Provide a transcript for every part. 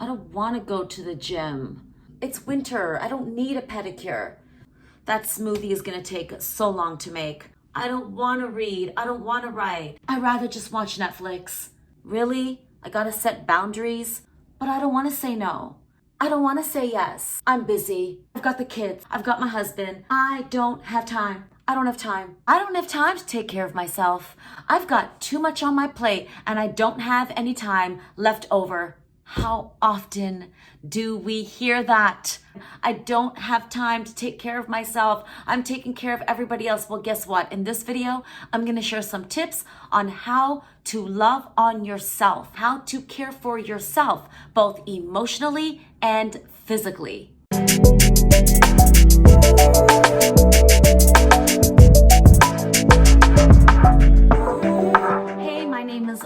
I don't want to go to the gym. It's winter. I don't need a pedicure. That smoothie is going to take so long to make. I don't want to read. I don't want to write. I'd rather just watch Netflix. Really? I got to set boundaries, but I don't want to say no. I don't want to say yes. I'm busy. I've got the kids. I've got my husband. I don't have time. I don't have time. I don't have time to take care of myself. I've got too much on my plate and I don't have any time left over. How often do we hear that? I don't have time to take care of myself. I'm taking care of everybody else. Well, guess what? In this video, I'm going to share some tips on how to love on yourself, how to care for yourself, both emotionally and physically.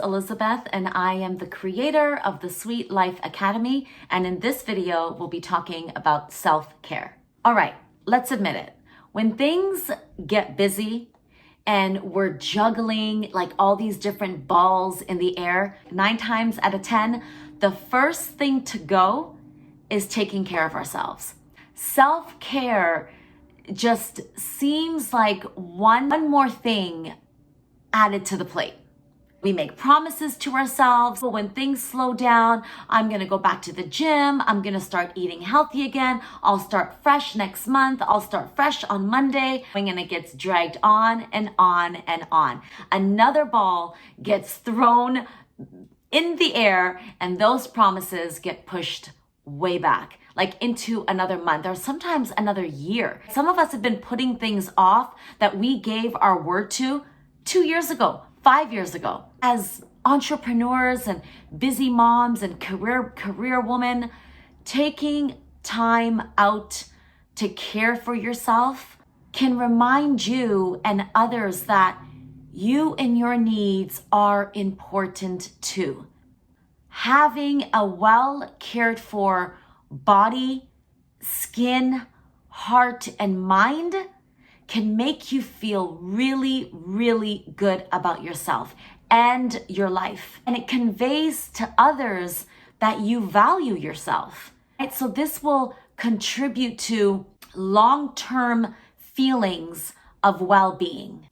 Elizabeth, and I am the creator of the Sweet Life Academy, and in this video we'll be talking about self-care. All right, let's admit it. When things get busy and we're juggling like all these different balls in the air, 9 times out of 10, the first thing to go is taking care of ourselves. Self-care just seems like one more thing added to the plate. We make promises to ourselves. But when things slow down, I'm going to go back to the gym. I'm going to start eating healthy again. I'll start fresh next month. I'll start fresh on Monday. And it gets dragged on and on and on. Another ball gets thrown in the air and those promises get pushed way back, like into another month or sometimes another year. Some of us have been putting things off that we gave our word to 2 years ago. 5 years ago. As entrepreneurs and busy moms and career women, taking time out to care for yourself can remind you and others that you and your needs are important too. Having a well cared for body, skin, heart, and mind can make you feel really, really good about yourself and your life. And it conveys to others that you value yourself. Right? So this will contribute to long-term feelings of well-being.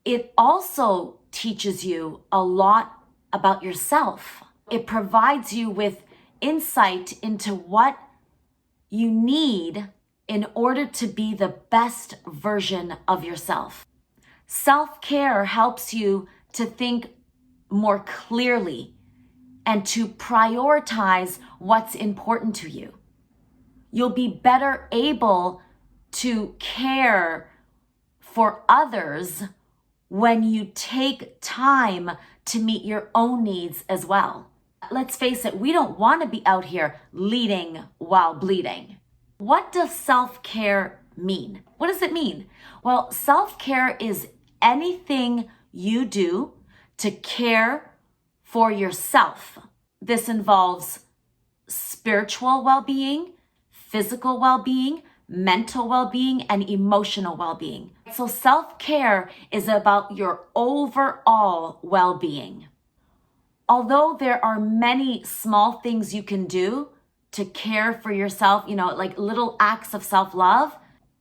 It also teaches you a lot about yourself. It provides you with insight into what you need in order to be the best version of yourself. Self-care helps you to think more clearly and to prioritize what's important to you. You'll be better able to care for others when you take time to meet your own needs as well. Let's face it, we don't want to be out here leading while bleeding. What does self-care mean? What does it mean? Well, self-care is anything you do to care for yourself. This involves spiritual well-being, physical well-being, mental well-being, and emotional well-being. So self-care is about your overall well-being. Although there are many small things you can do to care for yourself, like little acts of self-love,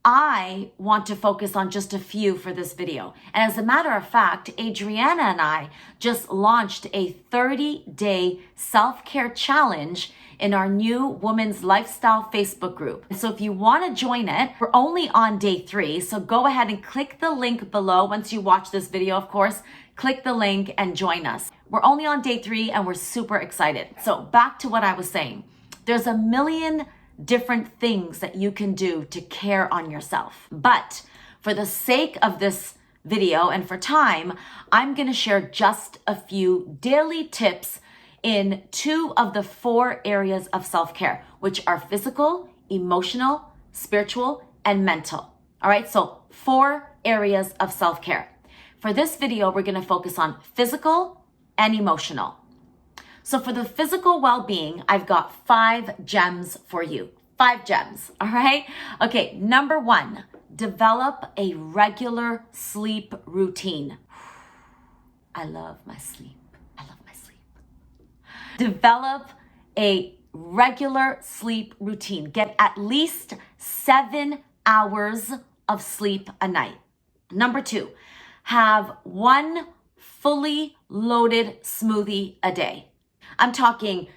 I want to focus on just a few for this video. And as a matter of fact, Adriana and I just launched a 30-day self-care challenge in our new Women's Lifestyle Facebook group. So if you want to join it, we're only on day 3. So go ahead and click the link below. Once you watch this video, of course, click the link and join us. We're only on day 3 and we're super excited. So back to what I was saying. There's a million different things that you can do to care on yourself. But for the sake of this video and for time, I'm going to share just a few daily tips in 2 of the 4 areas of self-care, which are physical, emotional, spiritual, and mental. All right, so 4 areas of self-care. For this video, we're going to focus on physical and emotional. So for the physical well-being, I've got 5 gems for you. 5 gems, all right? Okay, number 1, develop a regular sleep routine. I love my sleep. I love my sleep. Develop a regular sleep routine. Get at least 7 hours of sleep a night. Number 2, have 1 fully loaded smoothie a day. I'm talking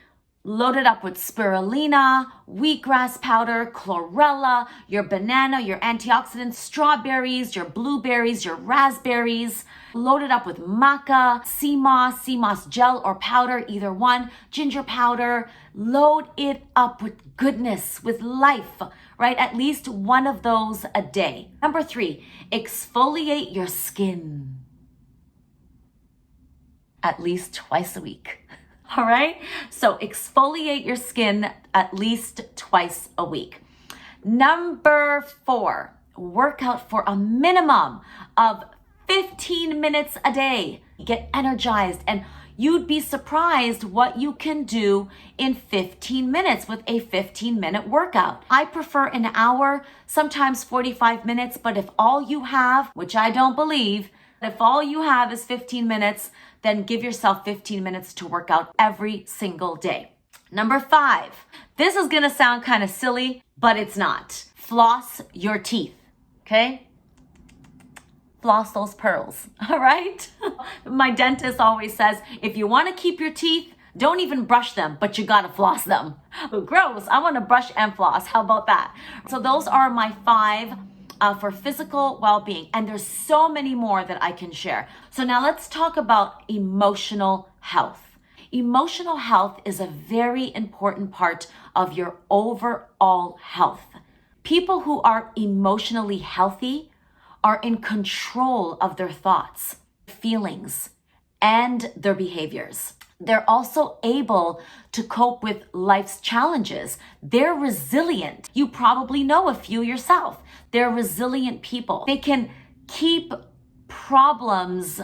loaded up with spirulina, wheatgrass powder, chlorella, your banana, your antioxidants, strawberries, your blueberries, your raspberries, loaded up with maca, sea moss gel or powder, either one, ginger powder. Load it up with goodness, with life, right? At least 1 of those a day. Number 3, exfoliate your skin at least twice a week. All right, so exfoliate your skin at least twice a week. Number 4, work out for a minimum of 15 minutes a day. Get energized, and you'd be surprised what you can do in 15 minutes with a 15-minute workout. I prefer an hour, sometimes 45 minutes, but if all you have, which I don't believe, if all you have is 15 minutes, then give yourself 15 minutes to work out every single day. Number 5, this is gonna sound kind of silly, but it's not. Floss your teeth, okay? Floss those pearls, all right? My dentist always says, if you wanna keep your teeth, don't even brush them, but you gotta floss them. Gross, I wanna brush and floss, how about that? So those are my 5 for physical well-being, and there's so many more that I can share. So now let's talk about emotional health. Emotional health is a very important part of your overall health. People who are emotionally healthy are in control of their thoughts, feelings, and their behaviors. They're also able to cope with life's challenges. They're resilient. You probably know a few yourself. They're resilient people. They can keep problems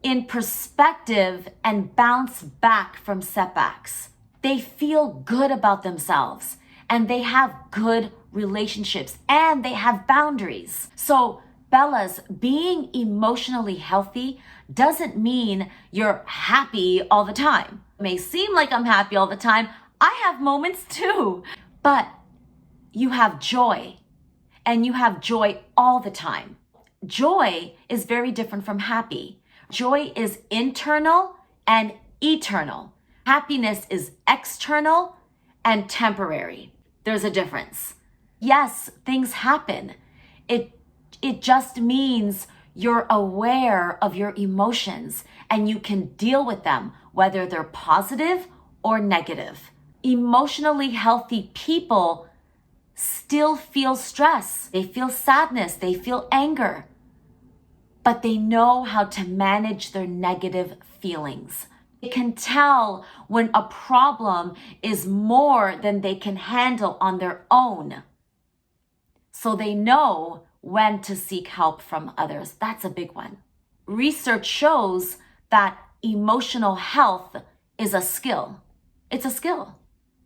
in perspective and bounce back from setbacks. They feel good about themselves, and they have good relationships, and they have boundaries. So Bellas, being emotionally healthy doesn't mean you're happy all the time. It may seem like I'm happy all the time. I have moments too, but you have joy, and you have joy all the time. Joy is very different from happy. Joy is internal and eternal. Happiness is external and temporary. There's a difference. Yes, things happen. It just means you're aware of your emotions and you can deal with them, whether they're positive or negative. Emotionally healthy people still feel stress. They feel sadness. They feel anger. But they know how to manage their negative feelings. They can tell when a problem is more than they can handle on their own. So they know when to seek help from others. That's a big one. Research shows that emotional health is a skill. It's a skill.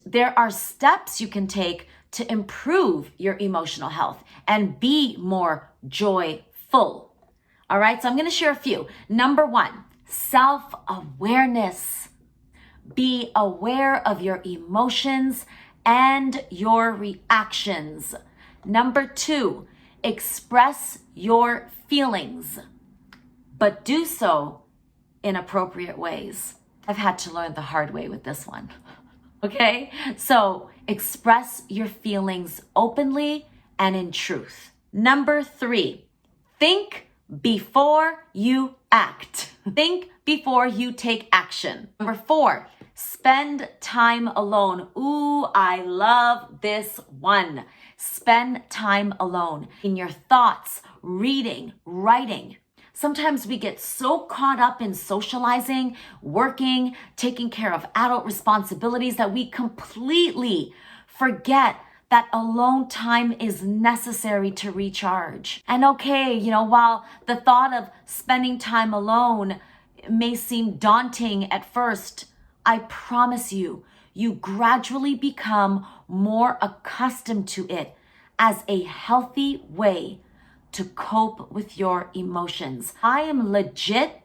There are steps you can take to improve your emotional health and be more joyful. All right, so I'm going to share a few. Number 1, self-awareness. Be aware of your emotions and your reactions. Number 2, express your feelings, but do so in appropriate ways. I've had to learn the hard way with this one. Okay, so express your feelings openly and in truth. Number 3, think before you act. Think before you take action. Number 4, spend time alone. Ooh, I love this one. Spend time alone in your thoughts, reading, writing. Sometimes we get so caught up in socializing, working, taking care of adult responsibilities that we completely forget that alone time is necessary to recharge. And okay, while the thought of spending time alone may seem daunting at first, I promise you, you gradually become more accustomed to it as a healthy way to cope with your emotions. I am legit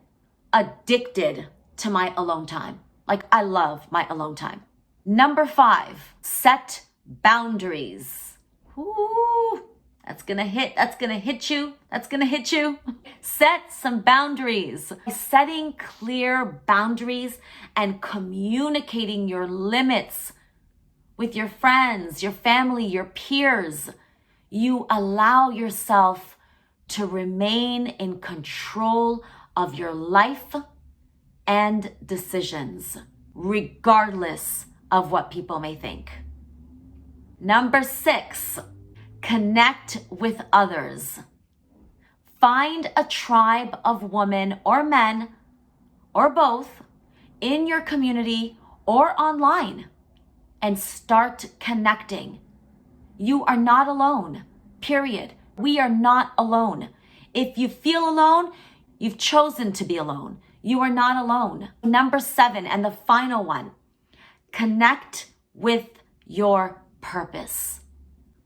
addicted to my alone time. Like, I love my alone time. Number 5, set boundaries. Ooh, that's gonna hit you. Set some boundaries. Setting clear boundaries and communicating your limits with your friends, your family, your peers, you allow yourself to remain in control of your life and decisions, regardless of what people may think. Number 6, connect with others. Find a tribe of women or men, or both, in your community or online, and start connecting. You are not alone, period. We are not alone. If you feel alone, you've chosen to be alone. You are not alone. Number 7, and the final one, connect with your purpose,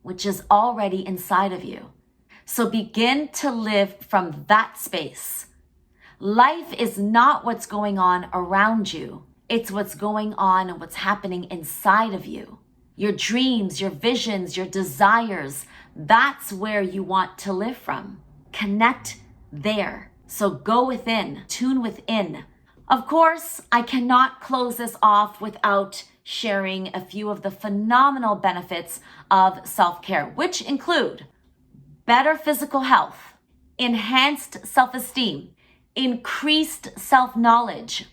which is already inside of you. So begin to live from that space. Life is not what's going on around you. It's what's going on and what's happening inside of you. Your dreams, your visions, your desires, that's where you want to live from. Connect there. So go within, tune within. Of course, I cannot close this off without sharing a few of the phenomenal benefits of self-care, which include better physical health, enhanced self-esteem, increased self-knowledge,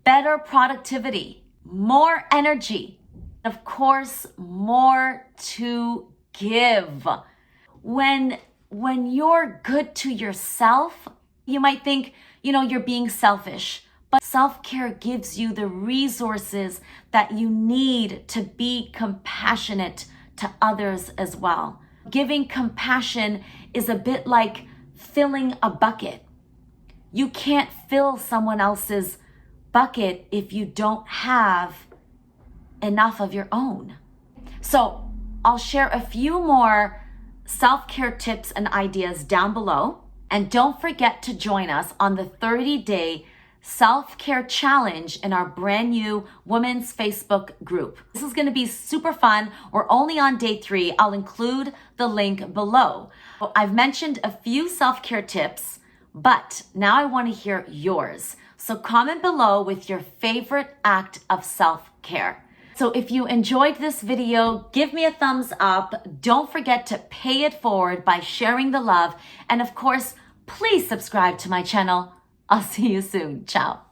better productivity, more energy, of course, more to give. When you're good to yourself, you might think, you're being selfish, but self-care gives you the resources that you need to be compassionate to others as well. Giving compassion is a bit like filling a bucket. You can't fill someone else's bucket if you don't have enough of your own. So I'll share a few more self-care tips and ideas down below. And don't forget to join us on the 30-day self-care challenge in our brand new women's Facebook group. This is going to be super fun. We're only on day 3. I'll include the link below. I've mentioned a few self-care tips, but now I want to hear yours. So comment below with your favorite act of self-care. So if you enjoyed this video, give me a thumbs up. Don't forget to pay it forward by sharing the love. And of course, please subscribe to my channel. I'll see you soon. Ciao.